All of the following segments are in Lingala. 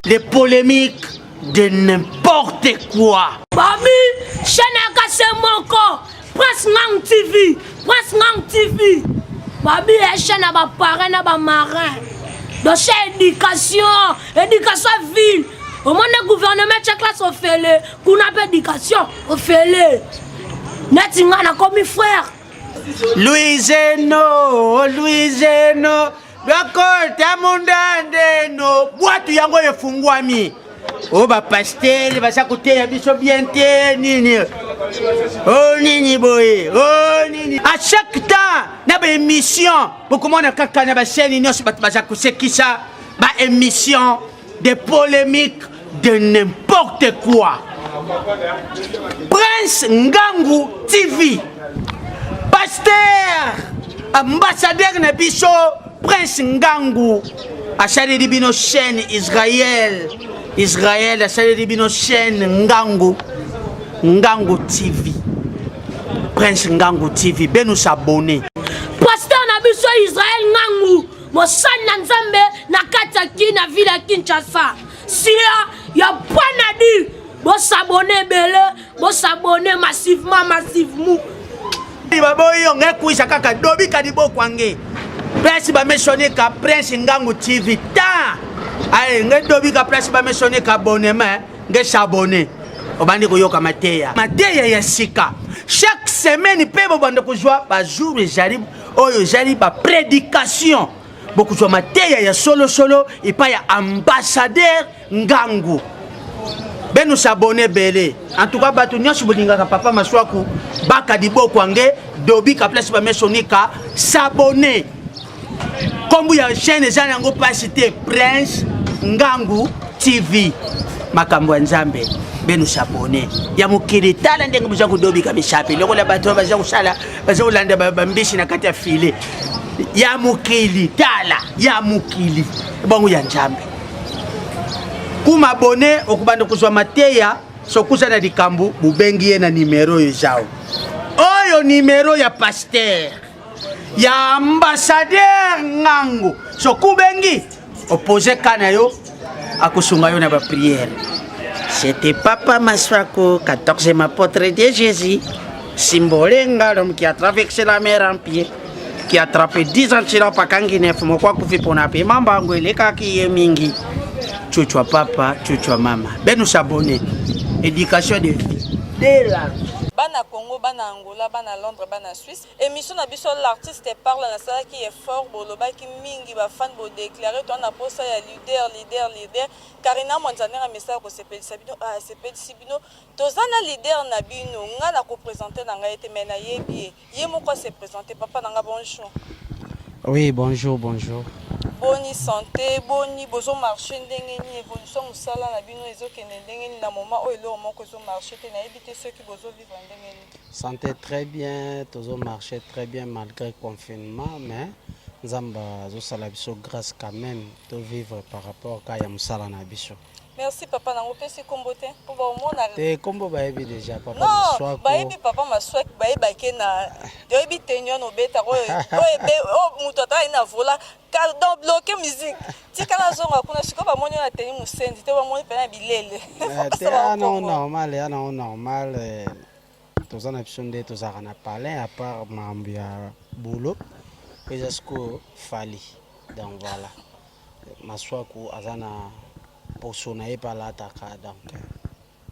les polémiques de n'importe quoi. Babi, chaîne cassé mon corps. Prince Ngang TV, Prince Ngang TV. Babi, chaîne à ma parrain, à ma marin. Donc, c'est éducation, éducation ville. Au moins, le gouvernement, chaque classe, on fait le. Qu'on a éducation, on fait le. Netinga, on a comme frère. Louiseno, Louiseno. D'accord, t'as mon dandeno. Boîte yango efungwami. Oh ba pastel, ba sakote ya biso bien te nini. Oh nini boy, oh nini. À chaque temps, na ba émission, beaucoup monde kaka na ba chaîne nyos ba sakosekisa ba émission de polémiques de n'importe quoi. Prince Ngangu TV. Pasteur, ambassadeur na biso Prince Ngangu a chargé de bino chaîne Israël a chargé de bino chaîne Ngangu TV. Prince Ngangu TV, ben nous s'abonner. Pasteur na biso Israël Ngangu, mo san na Nzambe na kati na ville Kinshasa. Sia ya pana di, bo s'abonner belé, bo s'abonner massivement. Baboy on ekuisa kaka dobi kadibo kwange. Presse ba mentionner ka Prince Ngangu TV ta. Aye ngedobi ka presse ba mentionner ka abonnement, nge s'abonner. Obandi ko yoka mateya. Mateya ya sika. Chaque semaine pe bo bande ko joie ba jour jari oyo jari ba prédication. Beaucoup de mateya ya solo et pas ya ambassadeur Ngangu. Ben nous s'abonner belé. En tout cas, batu nyonso bolinga ka papa maswaku baka dibo kwange dobi ka place ba mesonika s'abonner. Comme vous ya chaîne za nango pas cité Prince Ngangu TV. Makambo nzambe ben nous s'abonner. Ya mukiri tala ndenge buza ku dobi ka bishapi. Loko la batu baza kusala baza ulanda bambishi na kati ya file. Ya mukili tala, ya mukili. Bongo ya nzambe. Kuma abonné okubanda kuzwa mateya sokuza na likambu bubengi na numero yo zao. Oyo numero ya pasteur ya ambassadeur Ngangu sokubengi opposé kana yo akusunga yo na ba prière. C'était Papa Maswako, 14e apôtre de Jésus, Simbolenga, l'homme qui a traversé la mer en pied, qui a attrapé 10 ans de pakangi nef mokwa kufi pona pe mambango eleka ki yemingi. Chuchwa papa, chuchwa mama. Ben nous s'abonner. Éducation de vie. Dès là. Bana Congo, bana Angola, bana Londres, bana Suisse. Émission na biso l'artiste parle na sala qui est fort boloba ki mingi ba fan bo déclarer toi na posa ya leader. Karina Mwanzanera message ko sepeli sabino sepeli sibino. Tozana leader na bino nga na ko présenter na nga été mena yebi. Ye moko se présenter papa na nga bonjour. Oui, bonjour. Boni santé, boni bozo marché ndenge ni évolution musala na bino ezokende ndenge ni na moment o elo moko zo marché te na éviter ceux qui bozo vivre ndenge ni. Santé très bien, tozo marché très bien malgré le confinement, mais nzamba zo sala biso grâce quand même de vivre par rapport à ya musala na biso. Merci papa na ngopesi kombote pour ba omona. Te kombo ba ebi déjà papa Maswako. Ba ebi papa Maswako ba ebi ke na de ebi tenyo no beta o ebe o mutata ina vola car donc bloquer musique. Tika na zonga kuna siko ba moni na tenyo musendi te ba moni pena bilele. Te ana normal tozana biso nde tozaka na parler à part mambia boulot jusqu'au fali. Donc voilà. Maswako azana et par l'attaque donc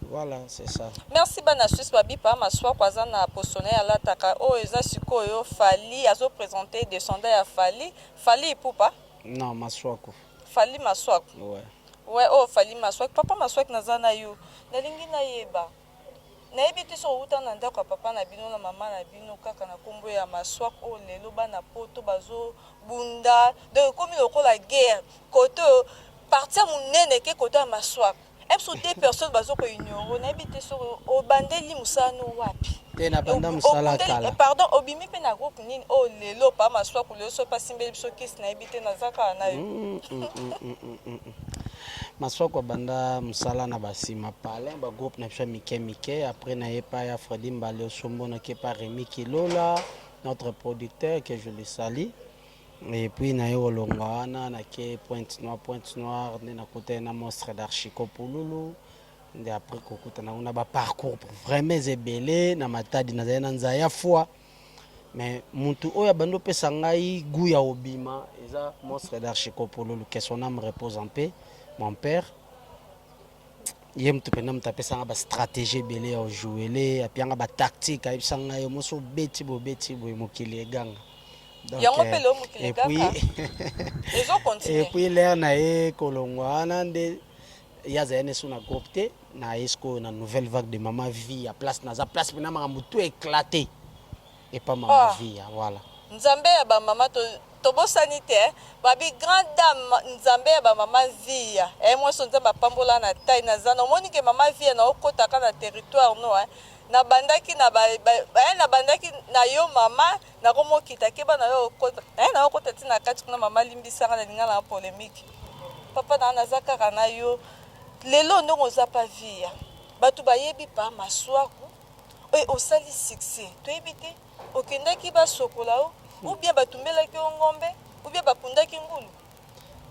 voilà c'est ça. Merci bana Suisse babi pa maswa kwaza na posone à l'attaque o eza sikoyo fali azo présenter descendant ya fali poupa non maswako fali maswako ouais oh fali maswako papa maswako nazana yo nalingi na yeba na ebiti so uta na ndako papa na bino na mama na bino kaka na kombo ya maswako o lelo bana poto bazo bunda de comme lokola guerre koto partir munene ke koto ya maswako ebso te personne bazo ko ignore na ebite so o bandeli musano wapi te na banda musala kala pardon obimi pe na groupe nini o lelo pa maswako lelo so pasimbeli biso kisi na ebite na zaka na yo maswako banda musala na basima pale ba groupe na biso mike après na yepa ya Fredi Mbale Osombo na ke pa Rémi Kilola notre producteur que je le salue Et puis na yo longwana na ke Pointe Noire nde na kota na monstre d'Archico Pululu nde après kokuta na una ba parcours vraiment ezebele na matadi na na nzaya foi mais mutu oya bando pesa ngai goût ya obima eza monstre d'Archico Pululu que son âme repose en paix mon père ye mutu pena mutu apesanga ba stratégie ebele ya jouer apia nga ba tactique ayebisa ngai moso beti boye mokili eganga. Donc, et puis l'air na e kolongwana nde ya zene suna groupe na esco na nouvelle vague de Mama Vie à place na za place pena makambo tout éclaté et pas Mama Vie voilà nzambe ya ba mama to bosani te babi grande dame nzambe ya ba Mama Vie moi so nzamba pambola na taille na zana omoni ke Mama Vie na okota kana territoire no na bandaki na bandaki na yo mama na komo kitake bana yo kota na okota tina kati kuna mama limbisanga na lingala na polémique papa na nazaka kana yo lelo ndongo za pa via batu bayebi pa maswaku osali succès toyebi te okendaki basokola ou bien batumbelaki ngombe ou bien bakundaki ngulu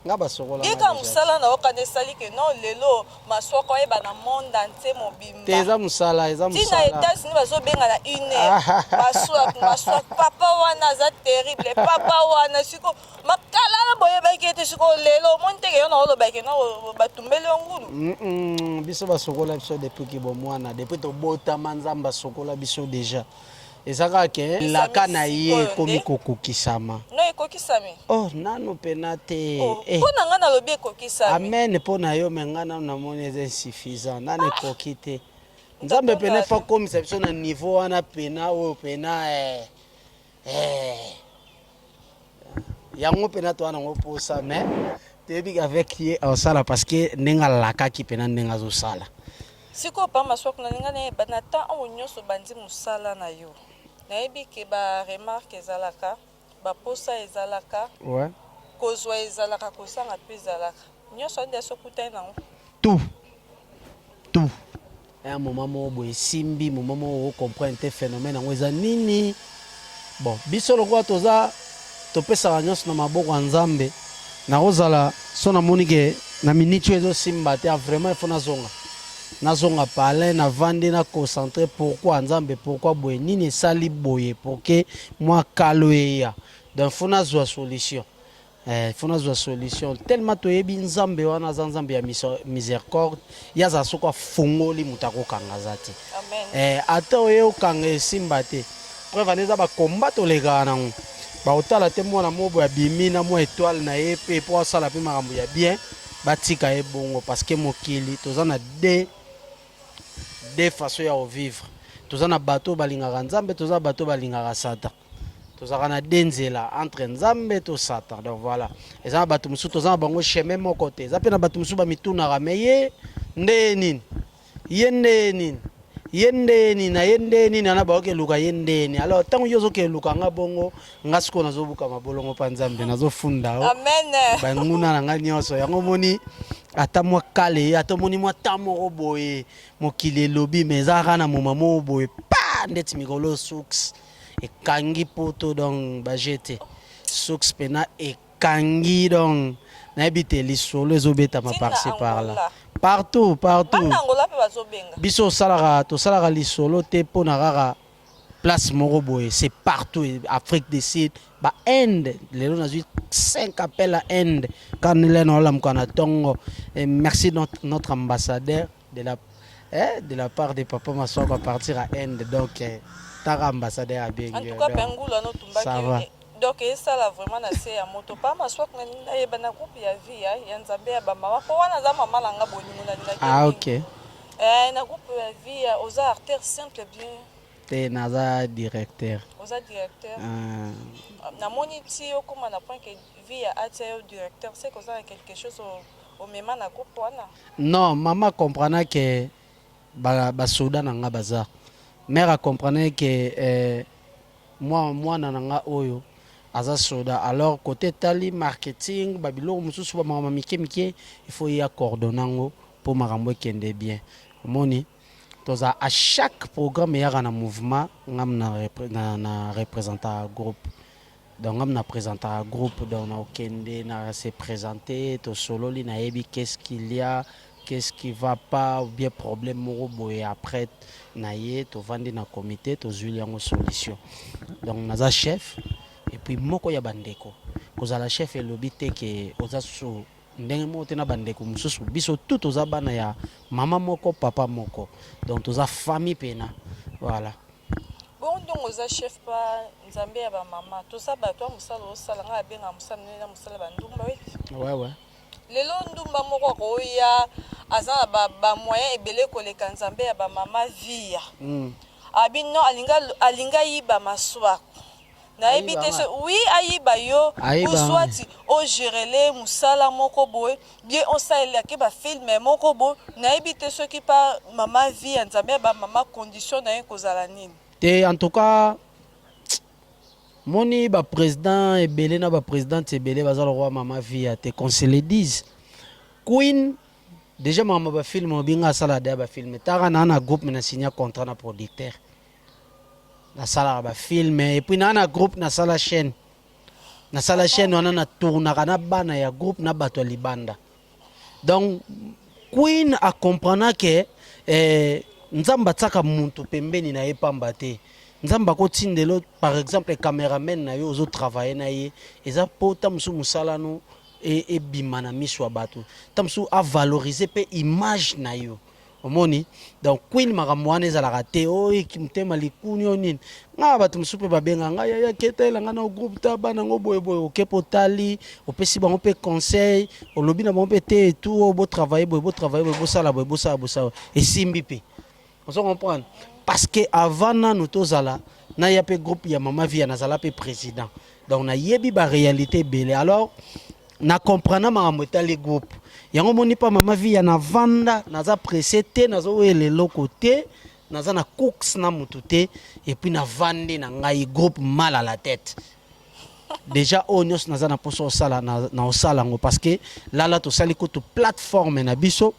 nga basokola yeka musala na okande sali ke non lelo maswako eba na monde entier mobimba te eza musala tina États-Unis bazobenga na une maswako papa wana za terrible papa wana siko makala na boye bakete siko lelo monteke yo na olobaki na batumbeli ngulu biso basokola biso depuis ki bo mwana depuis to botama nzamba basokola biso déjà ezaka ke laka na ye komi kokokisama no ekokisami nano pena te mpona nga nalobi ekokisami amen mpo na yo me nga nano namoni eza insuffisant nano ekoki te nzambe pena fa komisa biso na niveau wana pena oyo pena yango pena to wana ngo posa mais toyebi avec ye osala parce que ndenge alakaki pena ndenge azosala sikoyo pa maswako nalinga nayeba na temps oyo nyonso bandi mosala na yo nayebi ke baremarke ezalaka baposa ezalaka kozwa ezalaka kosanga mpe ezalaka nyonso andi asokutani nango tout un moment moko boye esimbi moment moko ocomprendre te phénomène yango eza nini bon biso lokola toza topesaka nyonso na maboko ya nzambe nakozala so namoni ke na miniti oyo ezosimba te vraiment ifo nazonga pale na vandi na concentré pourquoi nzambe pourquoi boye nini esali boye pour que moi kalo eya donc faut nazwa solution faut nazwa solution tellement toyebi nzambe wana aza nzambe ya miséricorde yaza soko afungoli moto akokanga za te ata oye okanga esimba te preuve ane eza bakomba tolekaka nango baotala te mwana mobo ya bimi na mwa étoile na ye mpe po asala mpe makambo ya bien batika ye bongo parce que mokili toza na deux façons ya vivre toza na bato balingaka nzambe toza bato balingaka satan tozaka na deux nzela entre nzambe to satan donc voilà eza na bato mosusu toza na bango chemin moko te eza mpe na bato mosusu bamitunaka me ye nde nini ye nde nini ye nde nini na ye nde nini ana baoke luka ye nde nini alors ntango yo ozoke luka nga bongo nga sikoyo nazobukama bolongo mpa nzambe nazofunda banguna na nga nyonso yango moni ata mwa kale ata moni mwa ta moko boye mokili elobi me eza kaka na moma moko boye pa ndeti mikolo suks ekangi poto donc bajete suks mpena ekangi donc nayebi te lisolo ezobetama parci par là partout biso tosalaka lisolo te mpona kaka place moko boye c'est partout Afrique du Sud ba Inde lelo nazwi 5 appels à Inde quand nile na olamuka na tongo merci notre ambassadeur de la part de papa Maswako à partir à Inde donc taka ambassadeur à bien en tout cas pengula no ça va donc esala vraiment na se ya moto pa Maswako na yeba na groupe ya vie ya nzambe ya bamama po wana za mama langa bolingo na ndaki ok na groupe ya vie aux artères simple bien te naza directeur oza directeur namoni ti okoma na point que vie ya atia yo directeur c'est que ça quelque chose au mema na groupe wana non mama comprendre que basoda na nga baza mère comprendre que mwana na nga oyo aza soda alors côté tali marketing babiloko mosusu bamakambo mike mike il faut ya coordonnango pour makambo ekende bien omoni toza à chaque programme yaka na mouvement ngam na représentant groupe donc on a présenté un groupe donc on a okende na se présenter to solo li na yebi qu'est-ce qu'il y a, qu'est-ce qui va pas ou bien problème moko boye après na ye to vandi na comité to zuli en solution. Donc naza chef et puis moko ya bandeko kozala chef elobi te ke oza so ndenge moko te na bandeko mosusu biso tout toza bana ya mama moko papa moko donc toza famille pena voilà. Bon donc oza chef pa nzambe ya ba mama to sa bato musala osala nga benga musala na musala bandumba we. Ouais. Lelo ndumba moko ko ya azana ba moyen ebele koleka nzambe ya ba mama via. Abino alinga yiba maswa. Na ebite so oui ayiba yo uswati o gerele musala moko boy bien on saela ke ba film moko boy na ebite so ki pa mama via nzambe ba mama condition na kozala nini. Et en tout cas, moni ba président et belé na ba présidente et belé bazal roi mama via te qu'on se le dise. Queen déjà mama ba film binga sala de ba film tara na groupe na signé contrat na producteur. Na sala ba film et puis na groupe na sala chaîne. Na sala chaîne on na tourna kana bana ya groupe na bato libanda. Donc Queen a comprendre que nzamba tsaka muntu pembeni na epamba te nzamba ko tindelo par exemple cameraman na yo ozo travailler na ye eza pota musu musala no e bimana miswa bato tamsu a valoriser pe image na yo omoni donc Queen makamwana ezalaka te o ekimtema likuni onini nga bato musu pe babenga nga ya ketela nga na groupe ta bana ngo boye okepo tali opesi bango pe conseil olobi na bango pe te tout bo travailler bo sala bo sala et simbi pe. On comprend parce que avant nous tous là na ya pe groupe ya mama via na zala pe président donc na yebi ba réalité belé alors na comprendre ma motali groupe yango moni pa mama via na vanda na za pressé te na zo ele lokote na za na cooks na mutute et puis na vandi na ngai groupe mal à la tête. Déjà onyos na za na poso sala na osala ngo parce que là to sali ko to plateforme na biso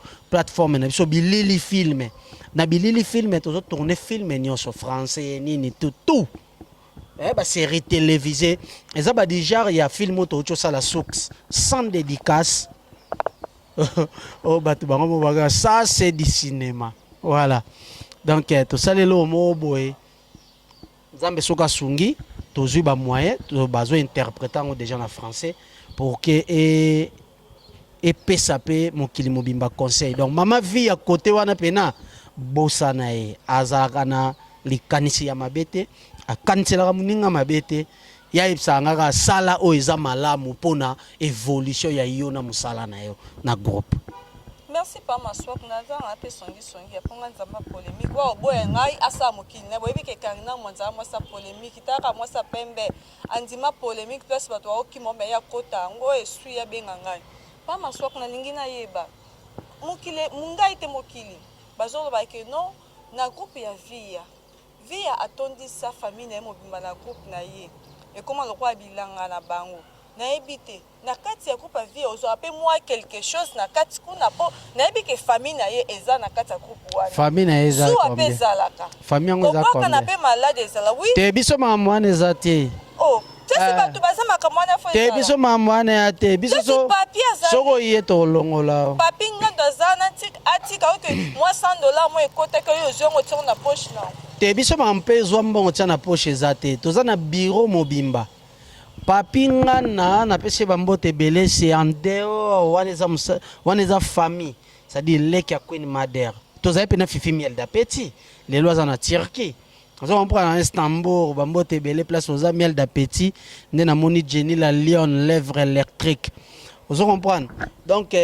bilili film na bilili film to tourner film nyonso français nini tout ba série télévisée et ça ba déjà il y a film to cho sala soux sans dédicace oh batu bango baga ça c'est du cinéma voilà donc to salelo mo boy nzambe soka sungi to zuba moyen to bazo interprétant déjà en français pour que et PSAP mokili mobimba conseil donc mama vie à côté wana pena bosana e azaka na likanisi ya mabete akanisela muninga mabete ya ipsanga ka sala o eza malamu pona évolution ya yo na musala na yo na groupe. Merci pas ma soeur naza na pe songi ya ponga nzamba polémique wa boye ngai asa mokili na boyebi ke kangina mwanza mo sa polémique taka mo sa pembe andima polémique place bato wa okimo ya kota ngo esu ya benga ngai pas ma soeur na lingi na yeba mokili mungai te mokili bazolo ba ke non na groupe ya via atondi sa famille na mobimba na groupe na ye et comment le roi bilanga na bango na ebite na kati ya groupe via ozo apé moi quelque chose na kati kuna po na ebike famille na ye eza na kati ya groupe wana famille na eza so apé zalaka famille ngo eza ko na pe malade ezala oui te biso mamwana eza te oh tesi bato baza makamwana fo te biso mamwana ya te biso so soko ye to longola papi ngando zana atika oke moi $100 mo ekota ke yo zongo tsongo na poche na te biso mampe zwa mbongo tia na poche eza te toza na bureau mobimba papi ngana na pese bambote belé c'est en dehors wana eza famille c'est-à-dire leki ya Queen Mother toza pe na fifi miel da petit les lois en Turquie on prend en Istanbul bambote belé place oza miel da petit nde na moni Jenny la lion lèvre électrique on comprend donc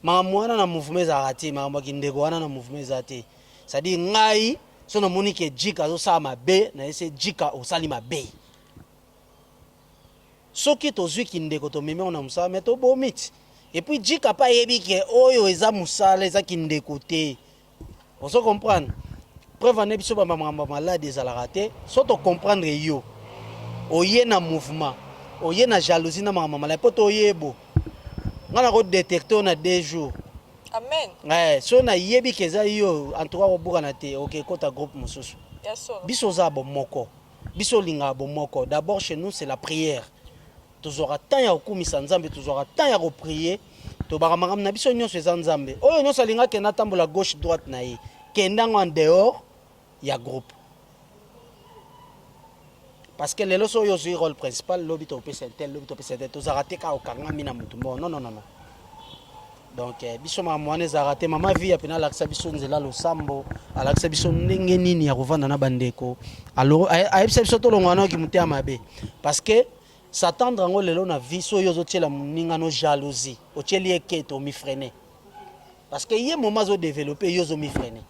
mamwana na mouvement ezarati mambo kindeko wana na mouvement ezati c'est-à-dire ngai so na moni ke jika zo sa mabe na ese jika osali mabe soki tozwi kindeko tomemi na musala me tobomiti et puis jika pa yebi ke oyo eza musala eza kindeko te ozo comprendre preuve ne biso ba makambo malade ezalaka te so to comprendre yo oye na mouvement oye na jalousie na makambo malade po to yebo ngana ko détecter na 2 jours amen so na yebi ke eza yo en tout cas obuka na te OK kota groupe mususu biso za bo moko biso linga bomoko. D'abord chez nous c'est la prière. Tozora temps ya okumisa nzambe, tozora temps ya prier. To baramangam na biso nyonso eza nzambe. Oyo nyonso linga ke na tambola gauche droite na ye. Kendango en dehors ya groupe. Parce que les lois sont le rôle principal, lobby to pese tel, lobby to pese tel, tous arrêtés quand okanga mina mutumbo. Non. Donc biso mamwane zarate mama vie apena laksa biso nzela lo sambo, alaksa biso ndenge nini ya kovanda na bandeko. Alors ayebisa biso to longwana ki mutia mabe. Parce que s'attendre ngo lelo na vie so yo zo tiela muninga no jalousie. O tieli eketo mi freiner. Parce que yé moment zo développer yo zo mi freiner.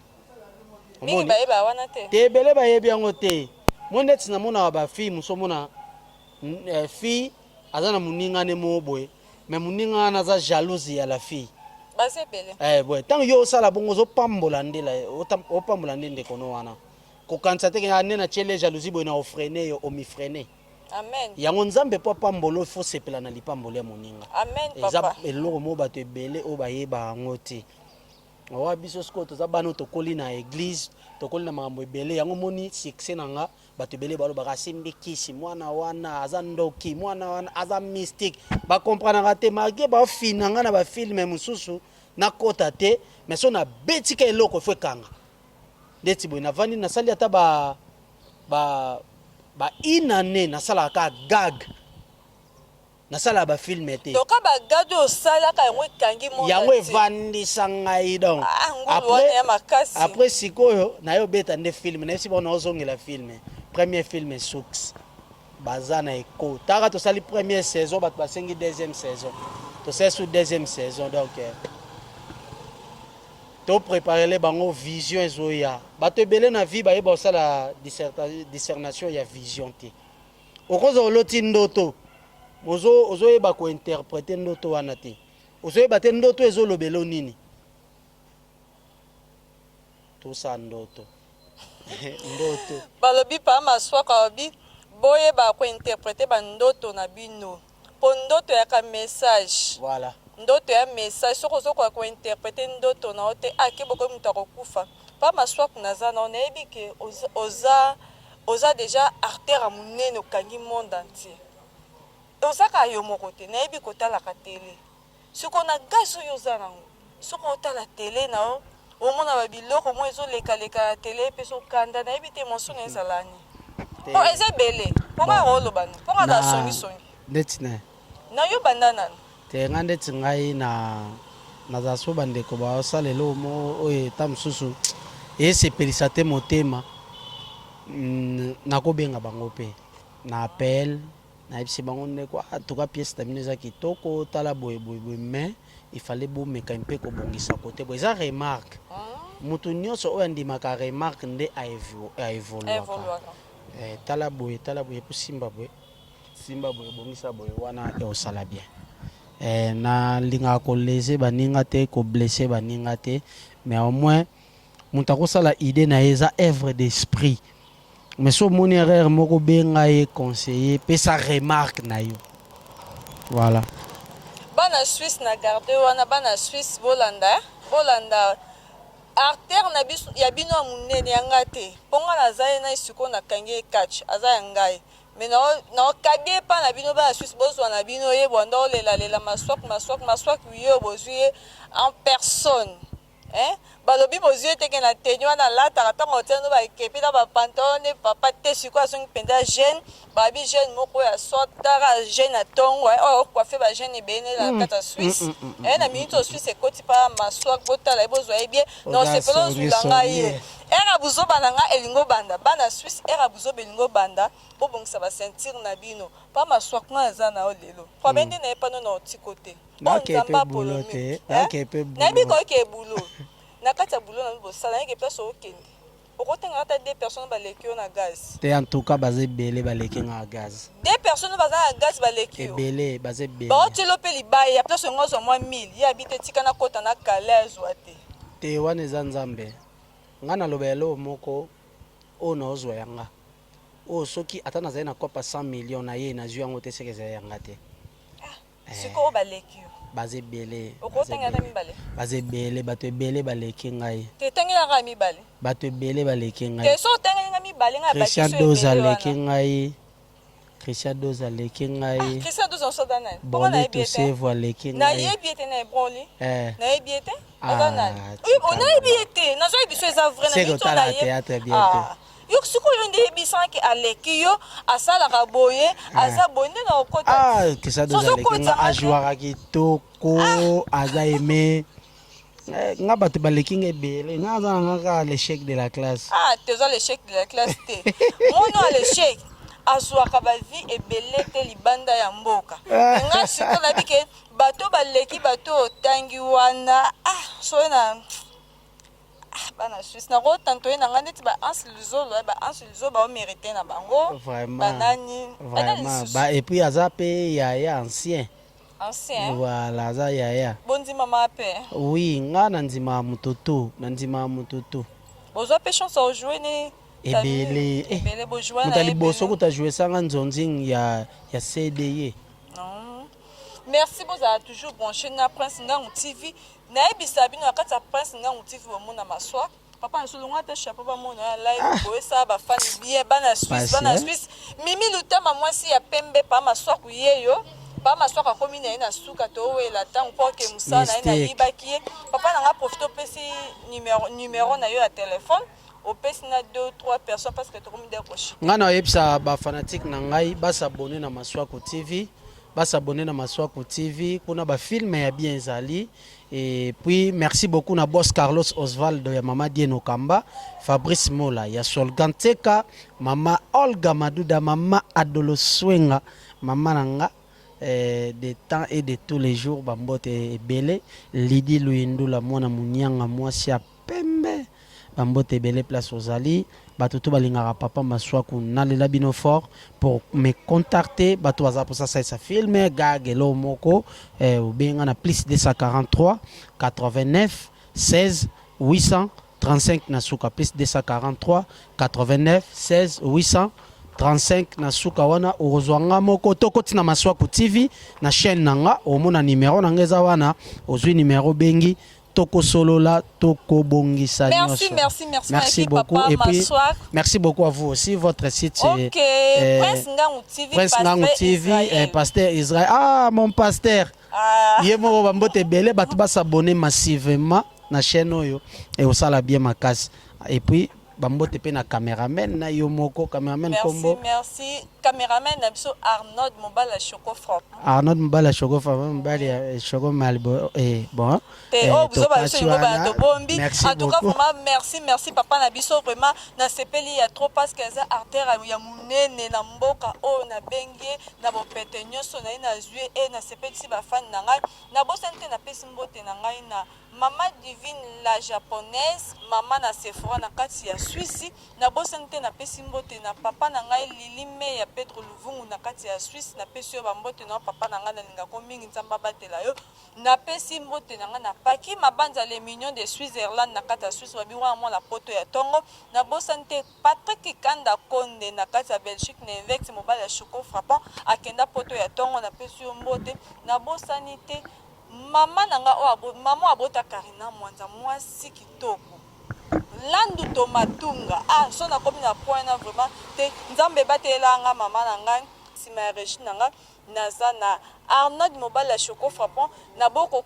Mingi ba eba wana te. Te bele ba yebi yango te. Monde tina mona ba fille muso mona fille azana muninga ne moboy mais muninga na za jalousie ya la fille ba se bele boy tant yo sala bongo zo pambola ndela o pambola ndende kono wana ko kansa te ya nena chele jalousie boy na ofrener yo omi freiner amen yango nzambe po pambolo faut sepela na lipambolo ya muninga amen papa eza eloko mo ba te bele o ba yeba ngoti wa biso sko to za bano to koli na église to koli na mambo ebele yango moni succès nanga bato ebele balo bakasimbi kisi mwana wana aza ndoki mwana wana aza mystique ba comprendre te marqué ba finanga na ba film mususu na kota te mais so na betika eloko fwe kanga ndeti boy na vandi na sali ata ba inane na sala ka gag na sala ba film te to ka ba gado sala ka yango kangi mo yango evandisa ngai donc après sikoyo na yo beta nde film na si bona ozongela film premier film succès bazana eko taka to sali première saison bat basengi deuxième saison to c'est sous deuxième saison donc to préparer les bango vision ezoya bato belé na vie ba yeba sala discernation ya vision te okozo loti ndoto ozo yeba ko interpréter ndoto wana te ozo yeba te ndoto ezolobelo nini to sa ndoto ndoto balobi pa maswaka obi boye ba ko interpréter ba ndoto na bino po ndoto ya ka message voilà ndoto ya message soko zoko ko interpréter ndoto na ote akeboko mutako kufa pa maswaka naza na onebi ke oza déjà artère munene okangi monde entier ozaka yo moko te nayebi kotala ka télé soko na gaso yo za nango soko otala télé na omona ba biloko mo ezoleka na télé pe so kanda nayebi te monso na ezalani o eze bele ponga rolo bana ponga da songi ndeti na yo bandana te ngande tsingai na za so bandeko ba osalelo mo oye tamsusu esepelisa te motema nakobenga bango pe na appel na ebisi bango ndeko atuka pièce tamine za kitoko tala boye mais il fallait bomeka mpe kobongisa kote boye eza remarque mutu nyonso oyo andimaka remarque nde aévoluaka tala boye po simba boye bongisa boye wana eosala bien na linga kolese baninga te koblesse baninga te mais au moins mutu akosala idée na ye eza œuvre d'esprit mais so moni erreur moko benga ye conseiller pe sa remarque na yo voilà bana Suisse na garde wana bana Suisse bolanda artère na biso ya bino munene yanga te ponga na zaye na isiko na kange catch aza yangai mais na kabie pa na bino bana Suisse bozwa na bino ye bonda olela maswak yo bozwie en personne balobi bozwi teke na teni wana lataka ntango otiano bakepi na bapantalone papa te sikoyo azongi mpenza jeune babi jeune moko ya sotaka jeune atongo oyo okwafe bajeune ebele na kati ya Suisse na minute o Suisse ekoti mpa maswak botala ye bozwa ye bien na osepela ozwila ngai ye era buzobanda nga elingo banda bana Suisse era buzoba elingo banda bobongisa basentire na bino mpa maswak nga eza na yo lelo kwa bende na ye pano na otiko te nzamba polomie nayebi koyoka ebulo na kati ya bulo na bosala yeke place okende okotenga ata 2 personnes baleki yo na gaz te en tout cas baze bele baleki nga gaz 2 personnes baza na gaz baleki yo bele baze bele baotilo pe libaya ya place ngozo mwa 1000 ye abite tika na kota na kala azwa te wana eza nzambe nga naloba elo moko oyo naozwa yanga oyo soki ata nazali na kopa 100 millions na ye nazwi yango te seke ezali yanga te sikoyo baleki yo baze bele okotenga na mibale baze bele bato ebele baleki ngai te tengela nga mibale bato ebele baleki ngai te so tengela nga Christian Doza leki ngai. Christian Doza leki ngai. Christian Doza osoda nani? Boli to save leki ngai. Na yebiete na broli. Na yebiete? Azana. Oui, on a yebiete. Na zo yebiso eza vrai na mito na ye. Théâtre bien. Yo siko yo nde yebisan ki aleki yo asala ka boye aza bonde na okota. Christian Doza leki ngai ajouara kitoko aza aimé. Nga bato baleki nga ebele nga aza nanga l'échec de la classe. Tezo l'échec de la classe te. Mono l'échec. Azwaka ba vie ebele te libanda ya mboka. Nga siko na bike bato baleki bato otangi wana soena bana Suisse na ko tanto na ngandeti ba ansilizolo ba mérité na bango. Banani ba et puis azape ya ancien. Ancien. Voilà, aza yaya. Bondi mama pe. Oui, nga nanzima mutoto. Bozo pe chance au jouer ne ebele bojouer na mutali boso kuta jouer sanga nzonzing ya CDE. Non. Merci boza toujours branché na Prince Ngangu TV. Na ebisa bino akata Prince Ngangu TV bomona maswa. Papa nsolonga te chapeau ba mona live boye sa ba fan bien bana Suisse. Mimi lutama mwasi ya pembe pa maswa kuyeyo. Ba maswa ka komi na ina suka to wela tango po ke musana ina libaki. Papa nanga profito pesi numéro na yo ya téléphone. Au pesi na 2-3 personnes parce que to komi de koshi. Ngana yebisa ba fanatique na ngai ba s'abonner na Maswako TV. Ba s'abonner na Maswako TV kuna ba film ya bien ezali. Et puis merci beaucoup na boss Carlos Osvaldo ya mama Dieno Kamba, Fabrice Mola ya Solganteka, mama Olga Maduda, mama Adolo Swenga, mama nanga des temps et de tous les jours bambote ebele Lidi Luindula mwana munyanga mwasi ya pembe bambote ebele place ozali batutu balingaka papa Maswaku nalela bino fort pour me contacter batu baza pour ça ça filme gagelo moko ubenga na plus 243 89 16 835 na suka plus 243 89 16 835 na suka wana ozwanga moko tokoti na Maswaku TV na chaîne nanga omona numéro nanga eza wana ozwi numéro bengi toko solola toko bongisa merci beaucoup papa, et puis Maswaku. Merci beaucoup à vous aussi votre site c'est Prince Ngangu TV pasteur Israël mon pasteur yemo bambote belé batu ba s'abonner massivement na chaîne oyo et osala bien makasi et puis bambote pe na cameraman na yo moko cameraman kombo merci cameraman na biso Arnold Mobala Choco Frappe mbali Choco Malbo bon en tout cas vraiment merci papa na biso vraiment na sepeli ya trop parce que za artère ya munene na mboka o na bengie na bopete nyoso na ina zue et na sepeli si ba fan na ngai na bosente na pesi mbote na ngai na Mama Divine la japonaise, mama na Sephora na kati ya Suisse, na bosente na pesi mbote na papa na ngai Lilime ya Pedro Luvungu na kati ya Suisse, na pesi yo ba mbote na papa na ngai na linga ko mingi nzamba batela yo, na pesi mbote na ngai na paki mabanza les millions de Switzerland na kati ya Suisse ba biwa mo la poto ya tongo, na bosente Patrick Kanda Konde na kati ya Belgique na Invex mobile ya Choco Frappant akenda poto ya tongo na pesi yo mbote, na bosanite mama nanga mama abota Karina Mwanza mwasi kitoko landu to matunga so na komi na point na vraiment te nzambe batelanga mama nanga sima ya Regine nanga naza na Arnold Mobala Choco Frappant na boko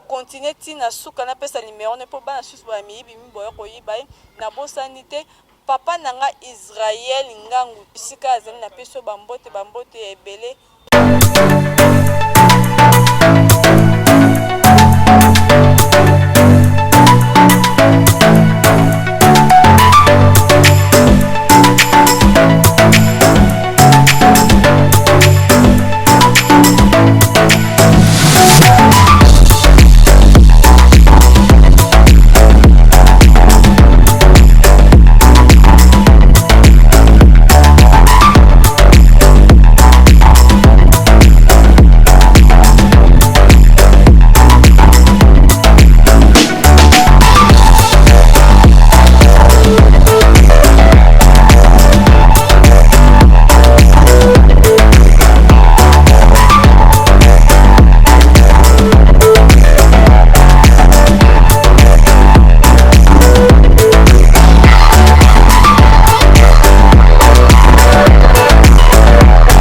continuer tina suka na pesa numéro ne po bana Suisse ba miyibi miboya ko yibai na bosanite papa nanga Israël Ngangu sika azali na peso bambote ebele